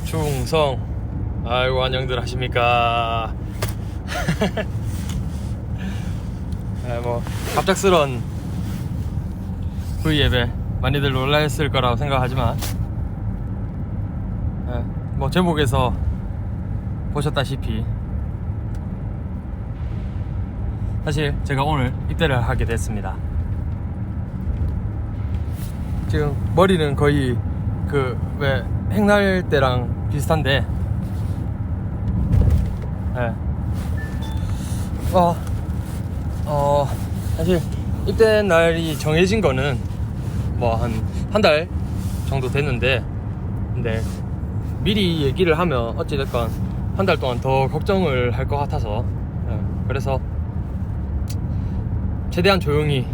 충성. 아이고, 안녕들 하십니까. 뭐 갑작스런 V앱에 많이들 놀라했을 거라고 생각하지만, 뭐 제목에서 보셨다시피 사실 제가 오늘 입대를 하게 됐습니다. 지금 머리는 거의 그 왜 행날 때랑 비슷한데, 사실 입대 날이 정해진 거는 뭐 한 달 정도 됐는데, 근데 미리 얘기를 하면 어찌됐건 한 달 동안 더 걱정을 할 것 같아서, 그래서 최대한 조용히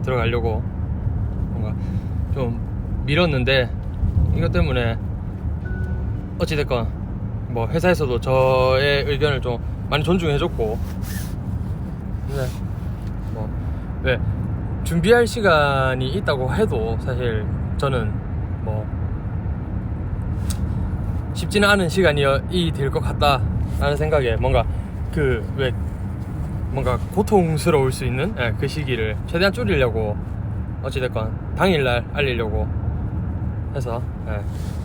들어가려고 뭔가 좀 미뤘는데, 이것 때문에 어찌됐건 뭐 회사에서도 저의 의견을 좀 많이 존중해줬고, 근데 뭐 왜 준비할 시간이 있다고 해도 사실 저는 뭐 쉽지는 않은 시간이 될 것 같다라는 생각에, 뭔가 그 왜 뭔가 고통스러울 수 있는 그 시기를 최대한 줄이려고 어찌됐건 당일날 알리려고 해서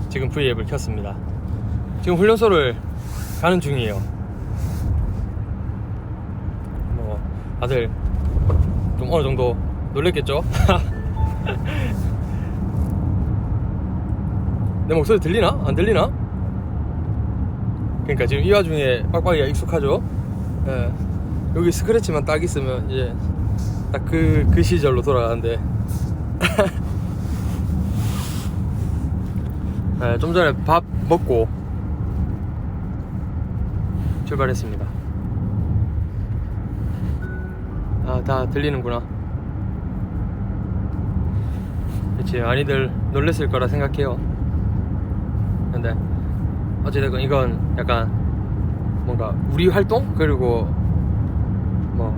지금 V앱을 켰습니다. 지금 훈련소를 가는 중이에요. 뭐 다들 좀 어느 정도 놀랬겠죠? 내 목소리 들리나? 안 들리나? 그러니까 지금 이 와중에 빡빡이가 익숙하죠? 여기 스크래치만 딱 있으면 이제 딱 그 시절로 돌아가는데 좀 전에 밥 먹고 출발했습니다. 다 들리는구나. 그치, 많이들 놀랬을 거라 생각해요. 근데 어찌됐건 이건 약간 뭔가 우리 활동? 그리고 뭐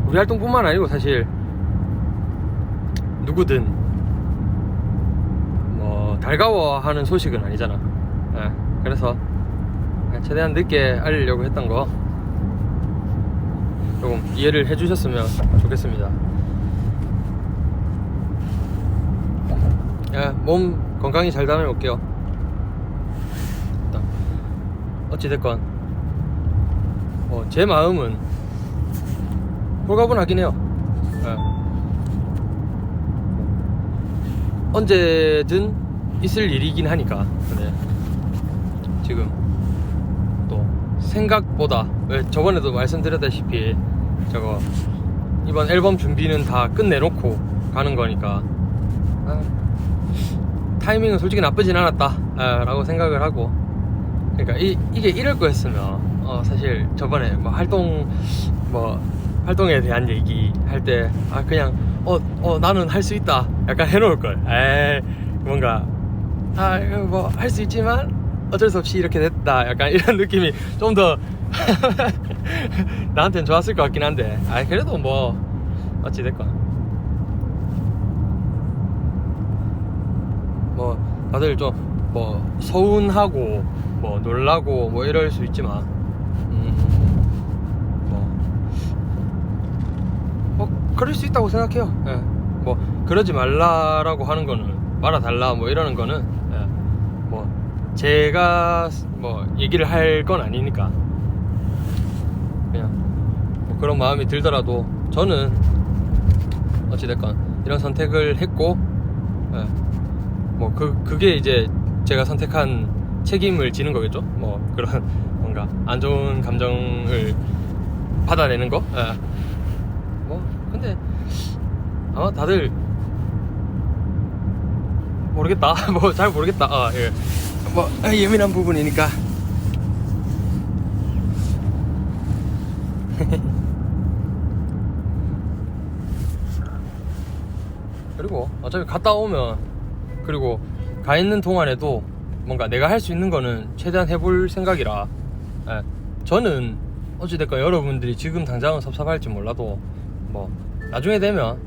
우리 활동뿐만 아니고 사실 누구든 뭐 달가워하는 소식은 아니잖아. 그래서 최대한 늦게 알리려고 했던 거 조금 이해를 해주셨으면 좋겠습니다. 몸 건강히 잘 다녀올게요. 어찌됐건 뭐 제 마음은 홀가분하긴 해요. 언제든 있을 일이긴 하니까. 근데 지금 또 생각보다, 저번에도 말씀드렸다시피 저거 이번 앨범 준비는 다 끝내놓고 가는 거니까 타이밍은 솔직히 나쁘진 않았다 라고 생각을 하고, 그러니까 이게 이럴 거였으면 사실 저번에 뭐 활동에 대한 얘기 할 때 그냥 나는 할 수 있다 약간 해놓을 걸. 뭔가 뭐 할 수 있지만 어쩔 수 없이 이렇게 됐다 약간 이런 느낌이 좀 더 나한테는 좋았을 것 같긴 한데, 그래도 뭐 어찌됐건 뭐 다들 좀 뭐 서운하고 뭐 놀라고 뭐 이럴 수 있지만 뭐 그럴 수 있다고 생각해요. 뭐 그러지 말라라고 하는 거는, 말아달라 뭐 이러는 거는 뭐 제가 뭐 얘기를 할 건 아니니까, 그냥 뭐 그런 마음이 들더라도 저는 어찌됐건 이런 선택을 했고, 뭐 그게 이제 제가 선택한 책임을 지는 거겠죠. 뭐 그런 뭔가 안 좋은 감정을 받아내는 거. 뭐 근데 아마 다들 모르겠다. 뭐 잘 모르겠다. 뭐 예민한 부분이니까. 그리고 어차피 갔다 오면, 그리고 가 있는 동안에도 뭔가 내가 할 수 있는 거는 최대한 해볼 생각이라, 저는 어찌됐건 여러분들이 지금 당장은 섭섭할지 몰라도 뭐 나중에 되면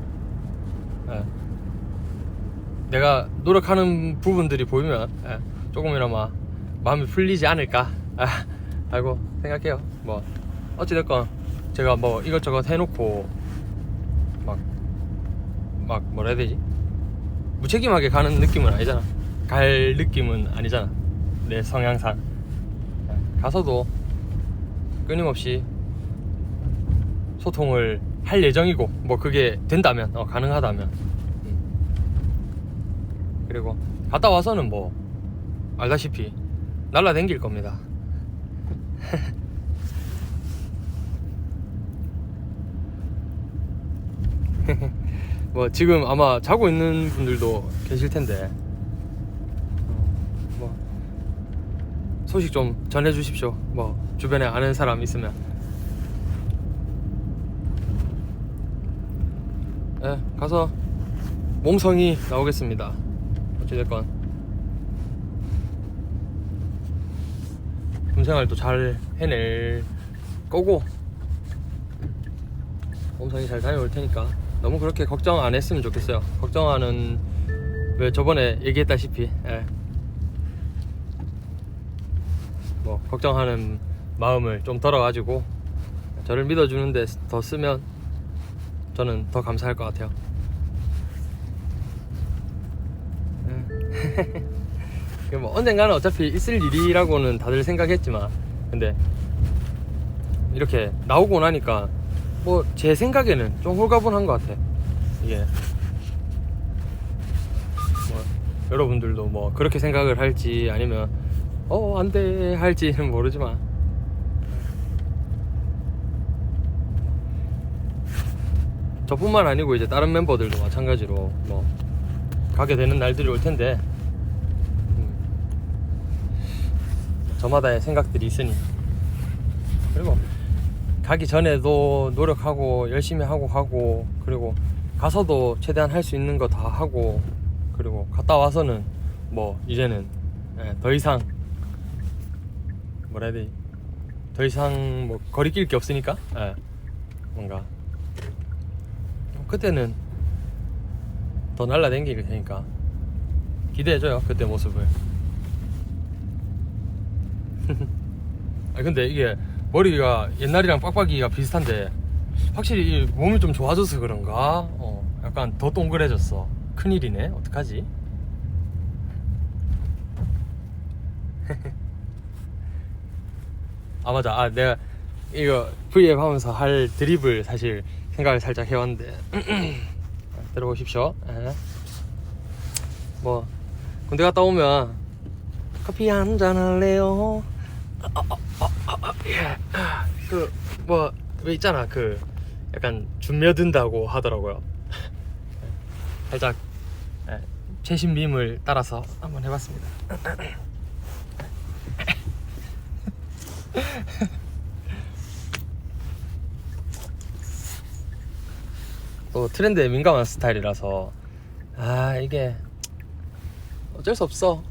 내가 노력하는 부분들이 보이면 조금이나마 마음이 풀리지 않을까 라고 생각해요. 뭐 어찌됐건 제가 뭐 이것저것 해놓고 막 뭐라 해야 되지, 무책임하게 가는 느낌은 아니잖아. 갈 느낌은 아니잖아, 내 성향상. 가서도 끊임없이 소통을 할 예정이고, 뭐 그게 된다면, 가능하다면. 그리고 갔다 와서는 뭐 알다시피 날라댕길 겁니다. 뭐 지금 아마 자고 있는 분들도 계실 텐데, 뭐 소식 좀 전해 주십시오. 뭐 주변에 아는 사람 있으면. 가서 몸성이 나오겠습니다. 어찌됐건 군생활도 잘 해낼 거고, 몸성이 잘 다녀올 테니까 너무 그렇게 걱정 안 했으면 좋겠어요. 걱정하는, 왜 저번에 얘기했다시피 뭐 걱정하는 마음을 좀 덜어가지고 저를 믿어주는데 더 쓰면 저는 더 감사할 것 같아요. 뭐 언젠가는 어차피 있을 일이라고는 다들 생각했지만, 근데 이렇게 나오고 나니까 뭐 제 생각에는 좀 홀가분한 것 같아. 이게 뭐 여러분들도 뭐 그렇게 생각을 할지, 아니면 안돼 할지는 모르지만, 저뿐만 아니고 이제 다른 멤버들도 마찬가지로 뭐 가게 되는 날들이 올 텐데, 저마다의 생각들이 있으니, 그리고 가기 전에도 노력하고 열심히 하고 가고, 그리고 가서도 최대한 할 수 있는 거 다 하고, 그리고 갔다 와서는 뭐 이제는 더 이상 뭐라 해야 되지, 더 이상 뭐 거리낄 게 없으니까, 뭔가 그때는 더 날라댕길 테니까 기대해줘요, 그때 모습을. 근데 이게 머리가 옛날이랑 빡빡이가 비슷한데 확실히 몸이 좀 좋아져서 그런가, 약간 더 동그래졌어. 큰일이네. 어떡하지? 맞아. 내가 이거 V앱 하면서 할 드립을 사실 생각을 살짝 해왔는데 들어보십시오. 뭐 군대 갔다 오면 커피 한잔 할래요? 뭐 왜 있잖아, 약간 준며든다고 하더라고요. 살짝 최신 밈을 따라서 한번 해봤습니다. 또 트렌드에 민감한 스타일이라서 이게 어쩔 수 없어.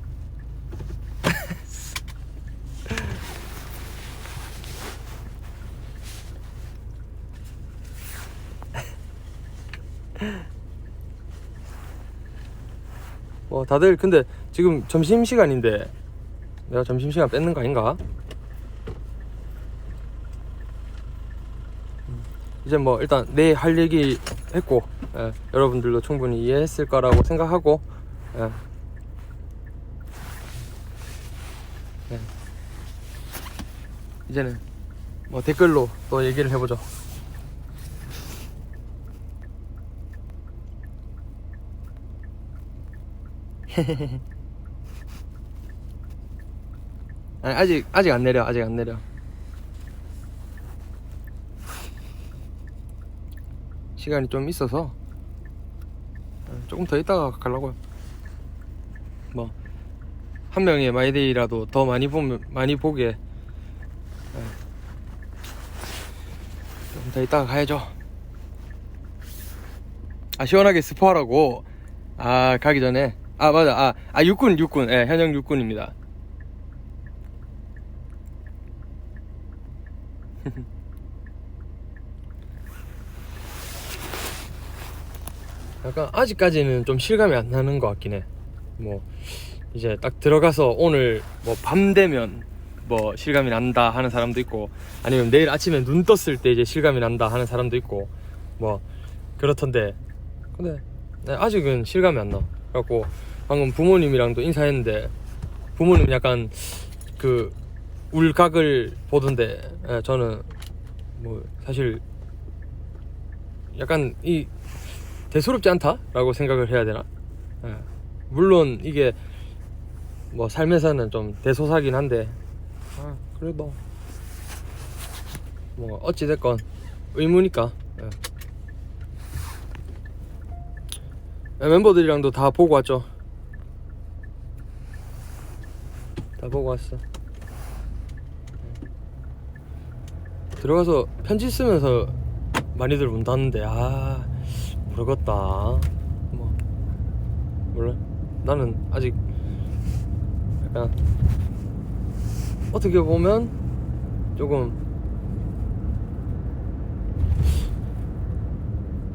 뭐 다들 근데 지금 점심시간인데 내가 점심시간 뺏는 거 아닌가? 이제 뭐 일단 내 할 얘기 했고, 여러분들도 충분히 이해했을 거라고 생각하고, 이제는 뭐 댓글로 또 얘기를 해보죠. 아직 안 내려. 시간이 좀 있어서 조금 더 있다가 가려고요. 뭐 한 명의 마이데이라도 더 많이 보게 좀 더 있다가 가야죠. 시원하게 스포하라고. 가기 전에 맞아. 육군. 현역 육군입니다. 약간 아직까지는 좀 실감이 안 나는 것 같긴 해. 뭐 이제 딱 들어가서 오늘 뭐 밤 되면 뭐 실감이 난다 하는 사람도 있고, 아니면 내일 아침에 눈 떴을 때 이제 실감이 난다 하는 사람도 있고 뭐 그렇던데, 근데 아직은 실감이 안 나. 그래갖고 방금 부모님이랑도 인사했는데 부모님 약간 그 울각을 보던데, 저는 뭐 사실 약간 이 대수롭지 않다라고 생각을 해야 되나? 물론 이게 뭐 삶에서는 좀 대소사긴 한데, 그래도 뭐 어찌됐건 의무니까. 멤버들이랑도 다 보고 왔죠. 다 보고 왔어. 들어가서 편지 쓰면서 많이들 운다는데, 모르겠다. 뭐 몰라. 나는 아직 약간 어떻게 보면 조금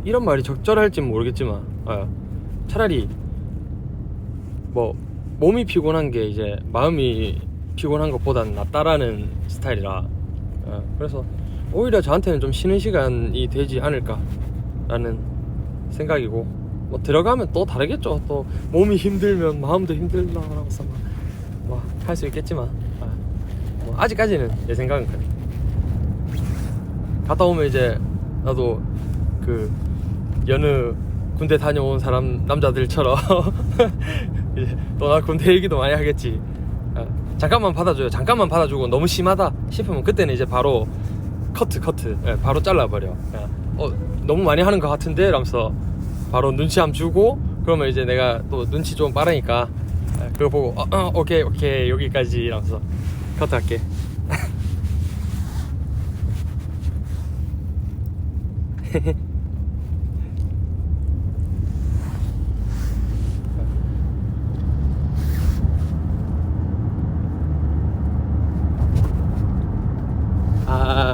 이런 말이 적절할진 모르겠지만, 차라리 뭐 몸이 피곤한 게 이제 마음이 피곤한 것보단 낫다라는 스타일이라, 그래서 오히려 저한테는 좀 쉬는 시간이 되지 않을까 라는 생각이고, 뭐 들어가면 또 다르겠죠. 또 몸이 힘들면 마음도 힘들다라고 뭐 할 수 있겠지만, 뭐 아직까지는 내 생각은 그래. 갔다 오면 이제 나도 그 여느 군대 다녀온 사람 남자들처럼 이제 또 나 군대 얘기도 많이 하겠지. 잠깐만 받아줘요. 잠깐만 받아주고 너무 심하다 싶으면 그때는 이제 바로 커트, 바로 잘라버려. 너무 많이 하는 것 같은데 라면서 바로 눈치 안 주고, 그러면 이제 내가 또 눈치 좀 빠르니까 그거 보고 오케이 여기까지 라면서 커트할게.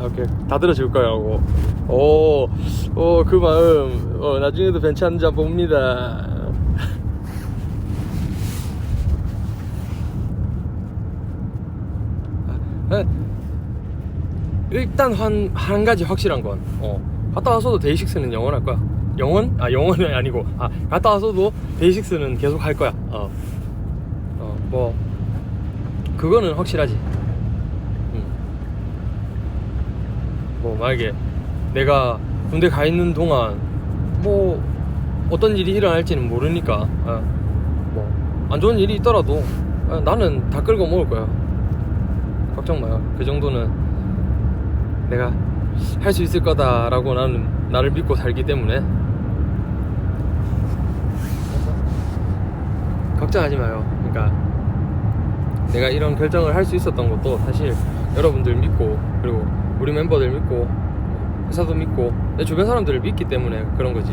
오케이. 다 들어줄 거야 하고. 그 마음 나중에도 괜찮은지 한번 봅니다. 일단 한 가지 확실한 건, 갔다 와서도 데이식스는 영원할 거야. 영원은 아니고, 갔다 와서도 데이식스는 계속 할 거야. 뭐 그거는 확실하지. 뭐 만약에 내가 군대 가 있는 동안 뭐 어떤 일이 일어날지는 모르니까, 뭐 안 좋은 일이 있더라도 나는 다 끌고 먹을 거야. 걱정 마요. 그 정도는 내가 할 수 있을 거다라고 나는 나를 믿고 살기 때문에 걱정하지 마요. 그러니까 내가 이런 결정을 할 수 있었던 것도 사실 여러분들 믿고, 그리고 우리 멤버들 믿고, 회사도 믿고, 내 주변 사람들을 믿기 때문에 그런 거지.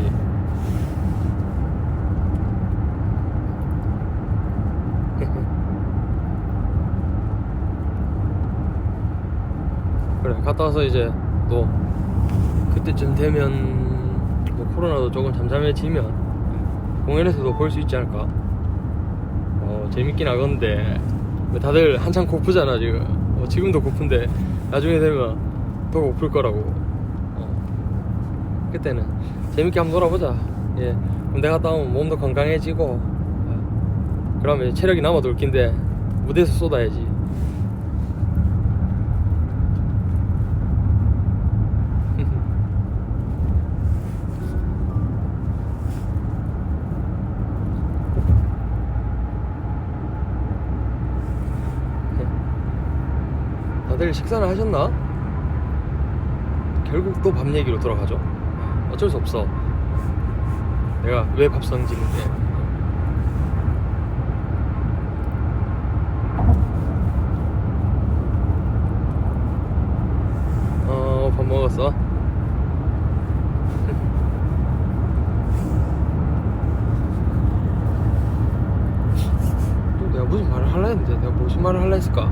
그래, 갔다 와서 이제 또 그때쯤 되면 뭐 코로나도 조금 잠잠해지면 공연에서도 볼 수 있지 않을까. 재밌긴 하건데 다들 한참 고프잖아 지금. 지금도 고픈데 나중에 되면 더 고플 거라고. 그때는 재밌게 한번 놀아보자. 군대 갔다 오면 몸도 건강해지고, 그러면 체력이 남아돌 낀데 무대에서 쏟아야지. 다들 식사를 하셨나? 결국 또 밥 얘기로 돌아가죠. 어쩔 수 없어. 내가 왜 밥성지는데. 밥 먹었어? 또 내가 무슨 말을 하려 했는데, 내가 무슨 말을 하려 했을까?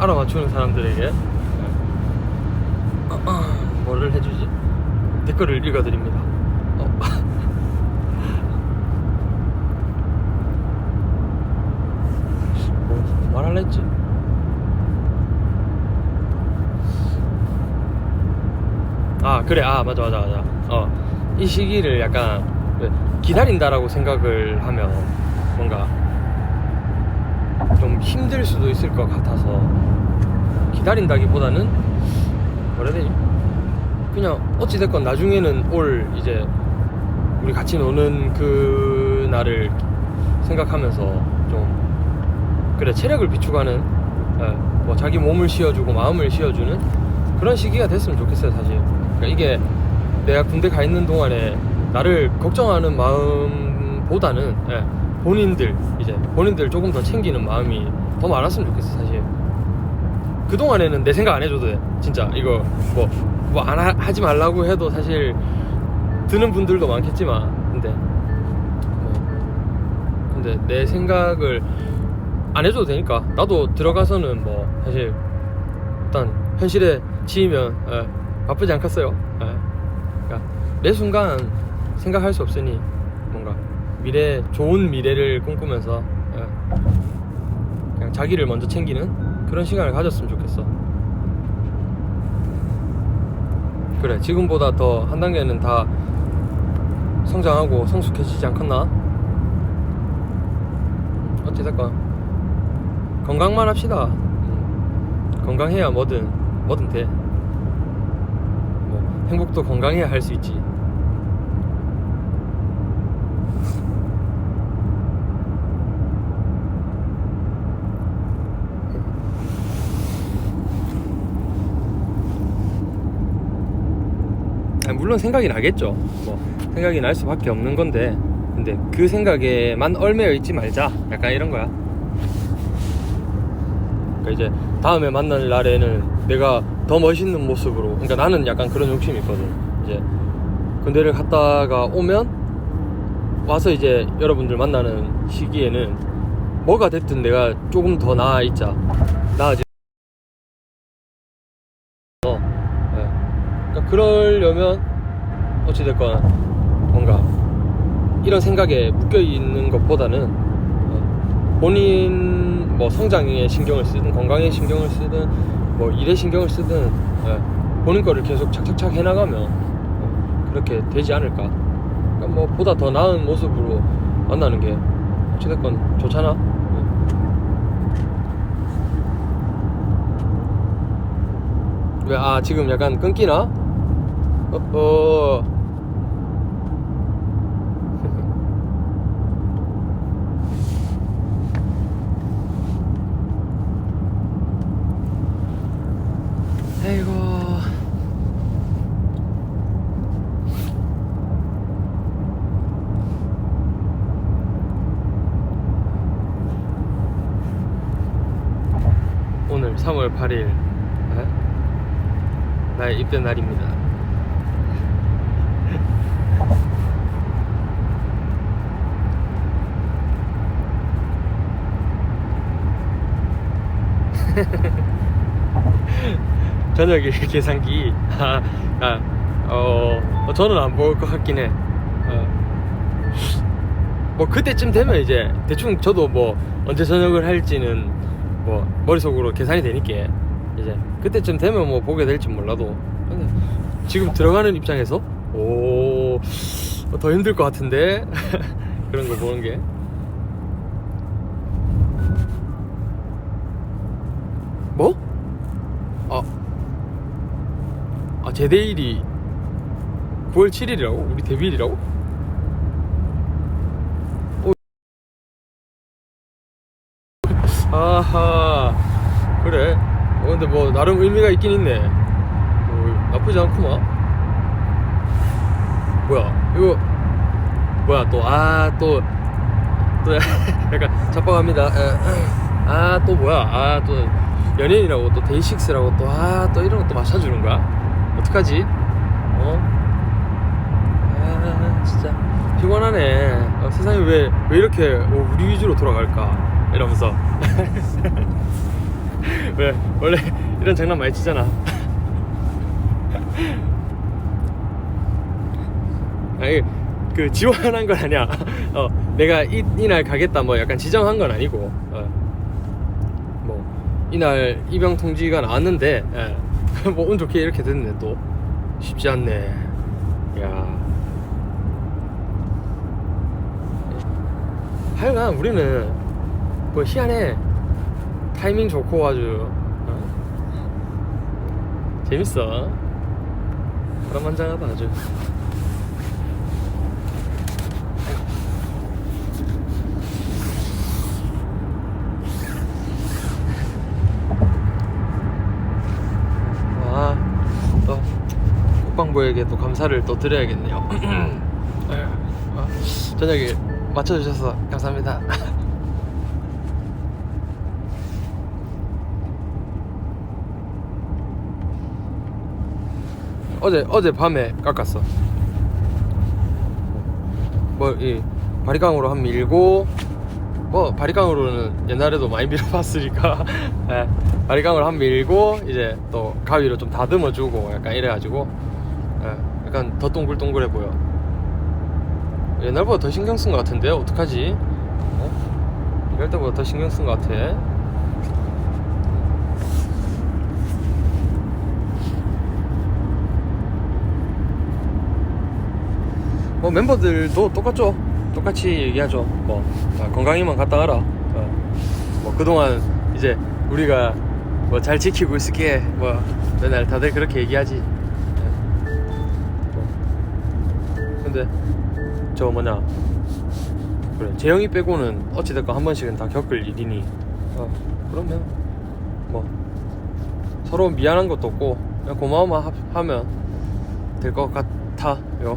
알아맞추는 사람들에게 뭐를 해주지? 댓글을 읽어드립니다. 했지. 아 그래, 아 맞아. 이 시기를 약간 기다린다라고 생각을 하면 뭔가 좀 힘들 수도 있을 것 같아서, 기다린다기보다는 뭐라 해야 되지? 그냥 어찌됐건 나중에는 올 이제 우리 같이 노는 그 날을 생각하면서 좀 그래 체력을 비축하는, 뭐 자기 몸을 쉬어주고 마음을 쉬어주는 그런 시기가 됐으면 좋겠어요 사실. 그러니까 이게 내가 군대 가 있는 동안에 나를 걱정하는 마음보다는 본인들 조금 더 챙기는 마음이 더 많았으면 좋겠어 사실. 그동안에는 내 생각 안 해줘도 돼 진짜. 이거 뭐 안 하지 말라고 해도 사실 드는 분들도 많겠지만, 근데 내 생각을 안 해줘도 되니까 나도 들어가서는 뭐 사실 일단 현실에 치이면 바쁘지 않겠어요. 그러니까 매 순간 생각할 수 없으니 뭔가 좋은 미래를 꿈꾸면서 그냥 자기를 먼저 챙기는 그런 시간을 가졌으면 좋겠어. 그래, 지금보다 더 한 단계는 다 성장하고 성숙해지지 않겠나? 어찌됐건 건강만 합시다. 건강해야 뭐든 돼. 뭐 행복도 건강해야 할 수 있지. 물론 생각이 나겠죠. 뭐 생각이 날 수밖에 없는 건데, 근데 그 생각에만 얽매여 있지 말자, 약간 이런 거야. 그러니까 이제 다음에 만날 날에는 내가 더 멋있는 모습으로, 그러니까 나는 약간 그런 욕심이 있거든. 이제 군대를 갔다가 오면 와서 이제 여러분들 만나는 시기에는 뭐가 됐든 내가 조금 더 나아지자. 그러니까 그러려면 어찌됐건 뭔가 이런 생각에 묶여있는 것보다는 본인 뭐 성장에 신경을 쓰든 건강에 신경을 쓰든 뭐 일에 신경을 쓰든 본인 거를 계속 착착착 해나가면 그렇게 되지 않을까. 그러니까 뭐 보다 더 나은 모습으로 만나는 게 어찌됐건 좋잖아. 왜 지금 약간 끊기나? 아이고. 오늘 3월 8일 나의 입대 날입니다. 저녁 계산기 저는 안 볼 것 같긴 해. 뭐 그때쯤 되면 이제 대충 저도 뭐 언제 저녁을 할지는 뭐 머릿속으로 계산이 되니까 이제 그때쯤 되면 뭐 보게 될지 몰라도, 근데 지금 들어가는 입장에서 더 힘들 것 같은데 그런 거 보는 게. 뭐? 제대일이 9월 7일이라고? 우리 데뷔일이라고? 아하, 그래. 근데 뭐 나름 의미가 있긴 있네. 나쁘지 않구만. 뭐야 이거 뭐야 또 약간 잡아갑니다. 또 뭐야 또 연예인이라고 또 데이식스라고 또 이런 것도 맞춰주는 거야? 어떡하지? 진짜 피곤하네. 세상이 왜 이렇게 우리 위주로 돌아갈까 이러면서 왜 원래 이런 장난 많이 치잖아. 아니 그 지원한 건 아니야. 내가 이날 가겠다 뭐 약간 지정한 건 아니고 뭐 이날 입영 통지가 나왔는데 예. 뭐 운 좋게 이렇게 됐네. 또 쉽지 않네. 야, 하여간 우리는 뭐 희한해. 타이밍 좋고 아주 재밌어. 바람만장하다 아주. 와, 또 국방부에게 또 감사를 또 드려야겠네요. 저녁에 맞춰주셔서 감사합니다. 어제 밤에 깎았어. 뭐 이 바리깡으로 한 밀고, 뭐 바리깡으로는 옛날에도 많이 밀어봤으니까 예, 바리깡으로 한 밀고 이제 또 가위로 좀 다듬어 주고 약간 이래가지고 예, 약간 더 동글동글해 보여. 옛날보다 더 신경 쓴 것 같은데 어떡하지? 이럴 때보다 더 신경 쓴 것 같아. 뭐 멤버들도 똑같죠. 똑같이 얘기하죠. 뭐 건강히만 갔다 와라. 뭐 그동안 이제 우리가 뭐 잘 지키고 있을게. 뭐 맨날 다들 그렇게 얘기하지. 근데 저 뭐냐, 그래 재영이 빼고는 어찌됐건 한 번씩은 다 겪을 일이니 그러면 뭐 서로 미안한 것도 없고 그냥 고마워만 하면 될 것 같아요.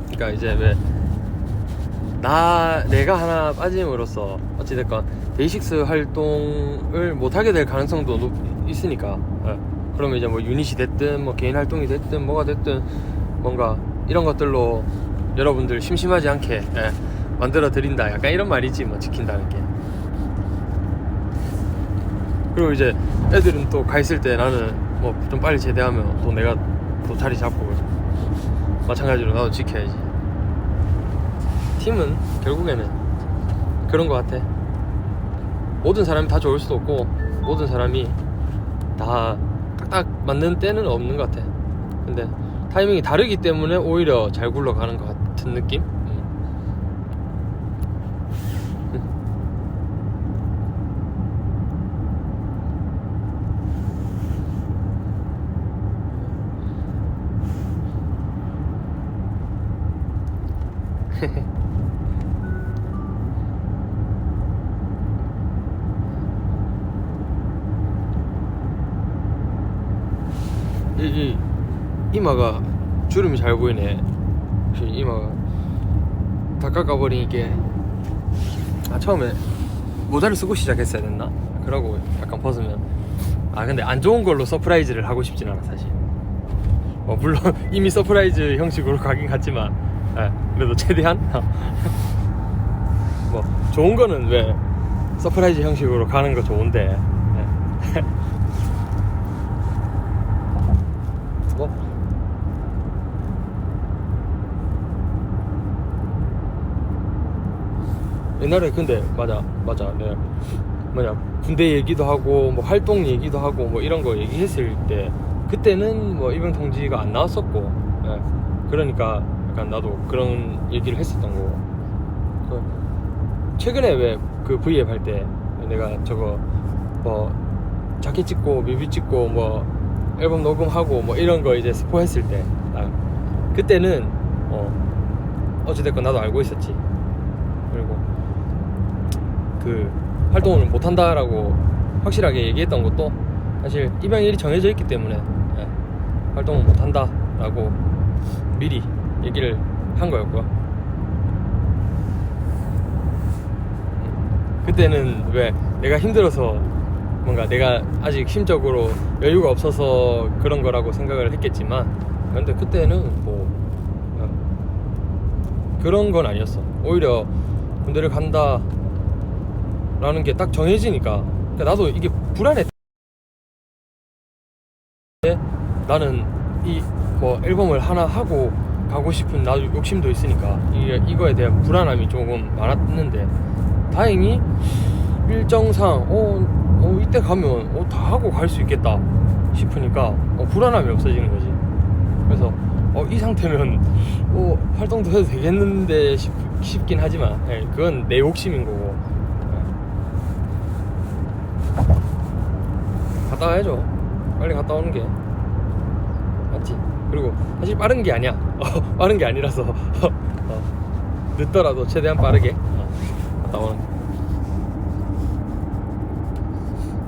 그러니까 이제 왜 내가 하나 빠짐으로써 어찌됐건 데이식스 활동을 못하게 될 가능성도 있으니까 그러면 이제 뭐 유닛이 됐든 뭐 개인 활동이 됐든 뭐가 됐든 뭔가 이런 것들로 여러분들 심심하지 않게 만들어 드린다, 약간 이런 말이지 뭐, 지킨다는 게. 그리고 이제 애들은 또 가 있을 때 나는 뭐 좀 빨리 제대하면 또 내가 또 자리 잡고 마찬가지로 나도 지켜야지. 팀은 결국에는 그런 것 같아. 모든 사람이 다 좋을 수도 없고 모든 사람이 다 딱딱 맞는 때는 없는 것 같아. 근데 타이밍이 다르기 때문에 오히려 잘 굴러가는 것 같은 느낌? 이마가 주름이 잘 보이네. 이마가 다 깎아버리니까 처음에 모자를 쓰고 시작했어야 됐나? 그러고 약간 벗으면 근데 안 좋은 걸로 서프라이즈를 하고 싶진 않아 사실. 물론 이미 서프라이즈 형식으로 가긴 갔지만 그래도 최대한 뭐 좋은 거는 왜 서프라이즈 형식으로 가는 거 좋은데 뭐 옛날에 근데 맞아 네. 뭐냐, 군대 얘기도 하고 뭐 활동 얘기도 하고 뭐 이런 거 얘기했을 때 그때는 뭐 입영 통지가 안 나왔었고 그러니까 약간 나도 그런 얘기를 했었던 거고. 최근에 왜 그 V앱 할 때 내가 저거 뭐 자켓 찍고 뮤비 찍고 뭐 앨범 녹음하고 뭐 이런 거 이제 스포 했을 때 그때는 어찌됐건 나도 알고 있었지. 그리고 그 활동을 못한다라고 확실하게 얘기했던 것도 사실 입양일이 정해져 있기 때문에 활동을 못한다라고 미리 얘기를 한 거였고요. 그때는 왜 내가 힘들어서 뭔가 내가 아직 심적으로 여유가 없어서 그런 거라고 생각을 했겠지만, 근데 그때는 뭐 그런 건 아니었어. 오히려 군대를 간다 라는 게 딱 정해지니까 나도 이게 불안해. 나는 이 뭐 앨범을 하나 하고 가고 싶은 나도 욕심도 있으니까 이거에 대한 불안함이 조금 많았는데 다행히 일정상 이때 가면 다 하고 갈 수 있겠다 싶으니까 불안함이 없어지는 거지. 그래서 이 상태면 활동도 해도 되겠는데 싶긴 하지만 그건 내 욕심인 거고 갔다 와야죠. 빨리 갔다 오는 게 맞지. 그리고 사실 빠른 게 아니야. 빠른 게 아니라서 늦더라도 최대한 빠르게 갔다 오는.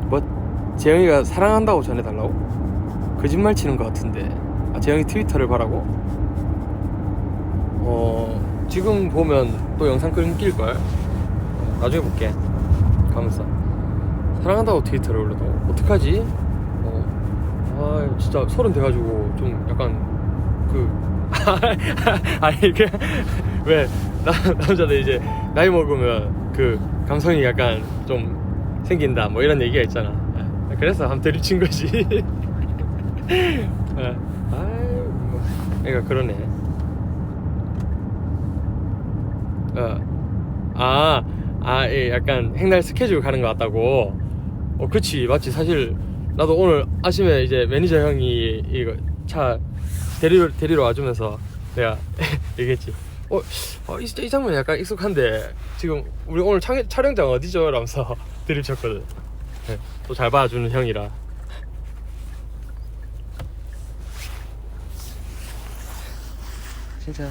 뭐 재영이가 사랑한다고 전해달라고? 거짓말 치는 것 같은데. 재영이 트위터를 봐라고? 지금 보면 또 영상 끊길걸? 나중에 볼게. 가면서 사랑한다고 트위터를 올려도 어떡하지? 진짜 30 돼가지고 좀 약간 아니 왜 남자들 이제 나이 먹으면 그 감성이 약간 좀 생긴다 뭐 이런 얘기가 있잖아. 그래서 한번 드립친 거지. 애가 그러네. 약간 행날 스케줄 가는 것 같다고. 그치 맞지. 사실 나도 오늘 아침에 이제 매니저 형이 이거 차 데리러 와주면서 내가 얘기했지. 이 장면 약간 익숙한데 지금 우리 오늘 촬영장 어디죠? 라면서 드립쳤거든. 또 잘 봐주는 형이라. 진짜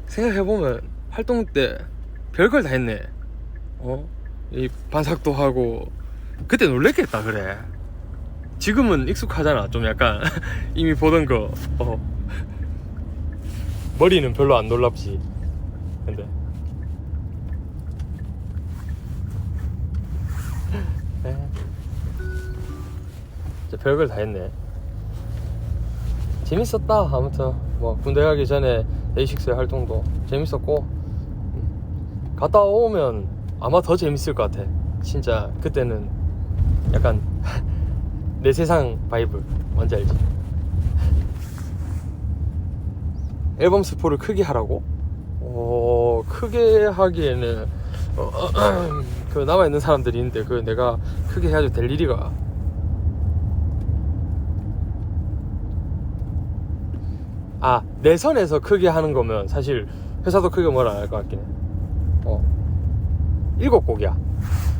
생각해보면 활동 때 별걸 다 했네. 이 반삭도 하고 그때 놀랬겠다. 그래 지금은 익숙하잖아. 좀 약간 이미 보던 거. 머리는 별로 안 놀랍지. 근데 진짜 별걸 다 했네. 재밌었다. 아무튼 뭐 군대 가기 전에 데이식스의 활동도 재밌었고 갔다 오면 아마 더 재밌을 것 같아. 진짜 그때는 약간 내 세상 바이브 뭔지 알지? 앨범 스포를 크게 하라고? 크게 하기에는 그 남아있는 사람들이 있는데 그 내가 크게 해야지 될 일이가. 내 선에서 크게 하는 거면 사실 회사도 크게 뭐라 안 할 것 같긴 해. 7곡이야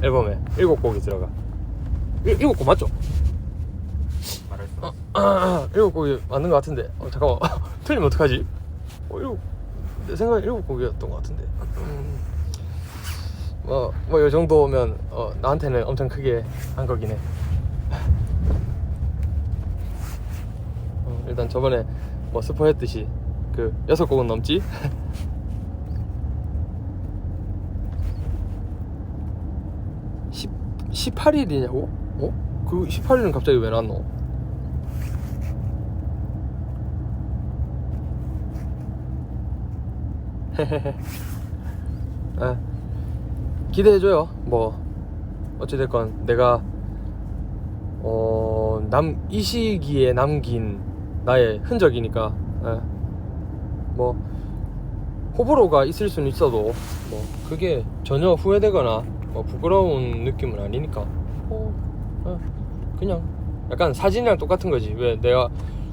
앨범에. 7곡이 들어가. 7곡 맞죠? 말했어. 7곡이 맞는 것 같은데. 잠깐만. 틀리면 어떡하지? 내 생각에 7곡이었던 것 같은데. 이 정도면 나한테는 엄청 크게 한 거긴 해. 일단 저번에 뭐 스포 했듯이 그 6곡은 넘지? 18일이냐고? 그 18일은 갑자기 왜 나왔노? 기대해줘요. 뭐 어찌됐건 내가 이 시기에 남긴 나의 흔적이니까. 뭐 호불호가 있을 수는 있어도 뭐 그게 전혀 후회되거나 뭐 부끄러운 느낌은 아니니까 그냥 약간 사진이랑 똑같은 거지. 왜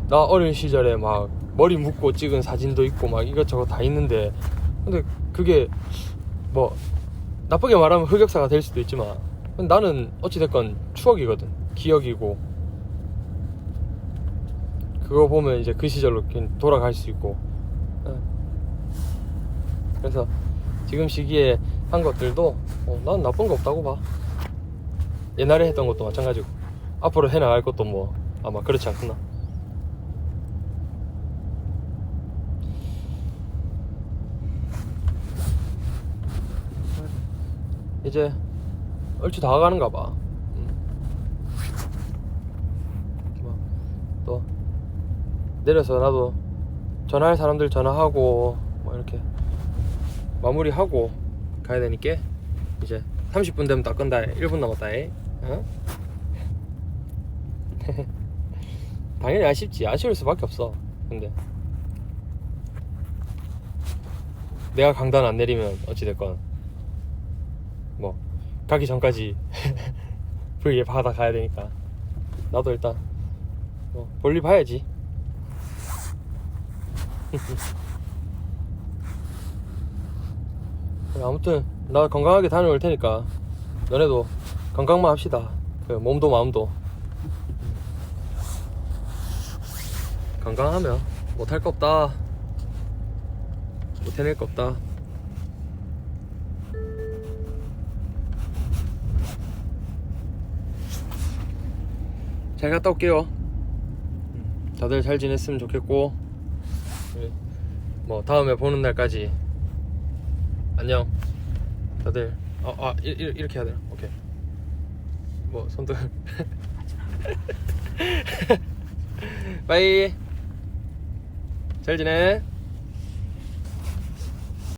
나 어린 시절에 막 머리 묶고 찍은 사진도 있고 막 이것저것 다 있는데 근데 그게 뭐 나쁘게 말하면 흑역사가 될 수도 있지만 나는 어찌됐건 추억이거든. 기억이고 그거 보면 이제 그 시절로 돌아갈 수 있고. 그래서 지금 시기에 한 것들도 난 나쁜 거 없다고 봐. 옛날에 했던 것도 마찬가지고 앞으로 해나갈 것도 뭐 아마 그렇지 않겠나. 이제 얼추 다 가는가 봐. 또 내려서 나도 전화할 사람들 전화하고 뭐 이렇게 마무리하고 가야 되니까 이제 30분 되면 딱 끈다. 1분 남았다. 당연히 아쉽지. 아쉬울 수밖에 없어. 근데 내가 강단 안 내리면 어찌됐건 뭐 가기 전까지 V에 받아 가야 되니까 나도 일단 뭐 볼일 봐야지. 아무튼 나 건강하게 다녀올 테니까 너네도 건강만 합시다. 그 몸도 마음도 건강하면 못할 거 없다, 못 해낼 거 없다. 잘 갔다 올게요. 다들 잘 지냈으면 좋겠고 뭐 다음에 보는 날까지 안녕. 다들 이렇게 해야 되나? 오케이. 뭐 손들 빠이. 잘 지내.